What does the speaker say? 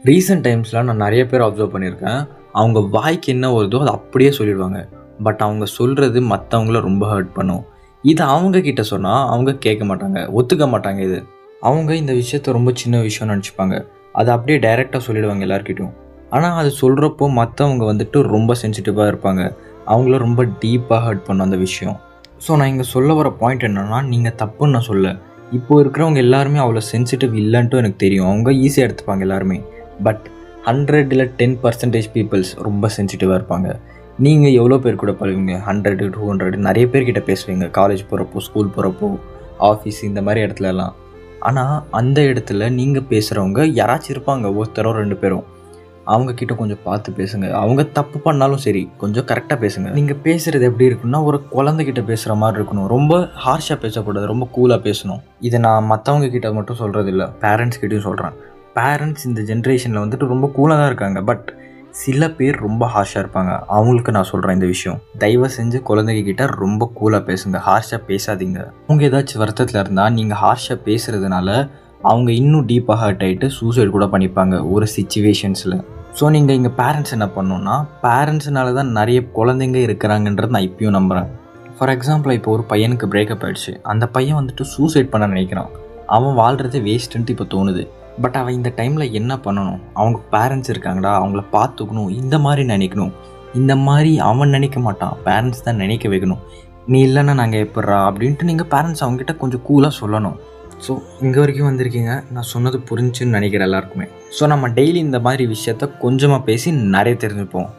Recent டைம்ஸில் நான் நிறைய பேர் அப்சர்வ் பண்ணியிருக்கேன். அவங்க வாய்க்கு என்ன வருதோ அதை அப்படியே சொல்லிடுவாங்க. பட் அவங்க சொல்கிறது மற்றவங்கள ரொம்ப ஹர்ட் பண்ணும். இது அவங்க கிட்ட சொன்னால் அவங்க கேட்க மாட்டாங்க, ஒத்துக்க மாட்டாங்க. இது அவங்க இந்த விஷயத்த ரொம்ப சின்ன விஷயம்னு நினச்சிப்பாங்க. அதை அப்படியே டைரெக்டாக சொல்லிடுவாங்க எல்லாருக்கிட்டையும். ஆனால் அது சொல்கிறப்போ மற்றவங்க வந்துட்டு ரொம்ப சென்சிட்டிவாக இருப்பாங்க. அவங்கள ரொம்ப டீப்பாக ஹர்ட் பண்ணும் அந்த விஷயம். ஸோ நான் இங்கே சொல்ல வர பாயிண்ட் என்னென்னா, நீங்கள் தப்புன்னு நான் சொல்ல. இப்போது இருக்கிறவங்க எல்லாருமே அவ்வளோ சென்சிட்டிவ் இல்லைன்ட்டு எனக்கு தெரியும். அவங்க ஈஸியாக எடுத்துப்பாங்க எல்லாருமே. பட் 100 இல்லை 10% பீப்புள்ஸ் ரொம்ப சென்சிட்டிவாக இருப்பாங்க. நீங்கள் எவ்வளோ பேர் கூட பழகுவீங்க? 100 200 நிறைய பேர்கிட்ட பேசுவீங்க, காலேஜ் போகிறப்போ, ஸ்கூல் போகிறப்போ, ஆஃபீஸ் இந்த மாதிரி இடத்துலலாம். ஆனால் அந்த இடத்துல நீங்கள் பேசுகிறவங்க யாராச்சும் இருப்பாங்க, ஒருத்தரோ 2 பேரும். அவங்கக்கிட்ட கொஞ்சம் பார்த்து பேசுங்க. அவங்க தப்பு பண்ணாலும் சரி, கொஞ்சம் கரெக்டாக பேசுங்க. நீங்கள் பேசுகிறது எப்படி இருக்குன்னா, ஒரு குழந்தைகிட்ட பேசுகிற மாதிரி இருக்கணும். ரொம்ப ஹார்ஷாக பேசக்கூடாது, ரொம்ப கூலாக பேசணும். இதை நான் மற்றவங்க கிட்ட மட்டும் சொல்கிறது இல்லை, பேரண்ட்ஸ்கிட்டையும் சொல்கிறேன். பேரண்ட்ஸ் இந்த ஜென்ரேஷனில் வந்துட்டு ரொம்ப கூலாக தான் இருக்காங்க. பட் சில பேர் ரொம்ப ஹார்ஷாக இருப்பாங்க. அவங்களுக்கு நான் சொல்கிறேன் இந்த விஷயம். தயவு செஞ்சு குழந்தைகிட்ட ரொம்ப கூலாக பேசுங்க, ஹார்ஷாக பேசாதீங்க. அவங்க ஏதாச்சும் வருத்தத்தில் இருந்தால் நீங்கள் ஹார்ஷாக பேசுகிறதுனால அவங்க இன்னும் டீப்பாக ஹர்ட் ஆகிட்டு சூசைட் கூட பண்ணிப்பாங்க ஒரு சிச்சுவேஷன்ஸில். ஸோ நீங்கள் இங்கே பேரண்ட்ஸ் என்ன பண்ணணுன்னா, பேரண்ட்ஸ்னால தான் நிறைய குழந்தைங்க இருக்கிறாங்கன்றது நான் இப்பயும் நம்புகிறேன். ஃபார் எக்ஸாம்பிள், இப்போ ஒரு பையனுக்கு பிரேக்கப் ஆகிடுச்சு. அந்த பையன் வந்துட்டு சூசைட் பண்ண நினைக்கிறான். அவன் வாழ்கிறதே வேஸ்ட்டுன்ட்டு இப்போ தோணுது. பட் அவன் இந்த டைமில் என்ன பண்ணணும்? அவங்க பேரண்ட்ஸ் இருக்காங்கடா, அவங்கள பார்த்துக்கணும், இந்த மாதிரி நினைக்கணும். இந்த மாதிரி அவன் நினைக்க மாட்டான், பேரண்ட்ஸ் தான் நினைக்க வைக்கணும். நீ இல்லைன்னா நாங்கள் எப்பட்றா அப்படின்ட்டு நீங்கள் பேரண்ட்ஸ் அவங்ககிட்ட கொஞ்சம் கூலாக சொல்லணும். ஸோ இங்கே வரைக்கும் வந்திருக்கீங்க, நான் சொன்னது புரிஞ்சுன்னு நினைக்கிறேன் எல்லாருக்குமே. ஸோ நம்ம டெய்லி இந்த மாதிரி விஷயத்த கொஞ்சமாக பேசி நிறைய தெரிஞ்சுப்போம்.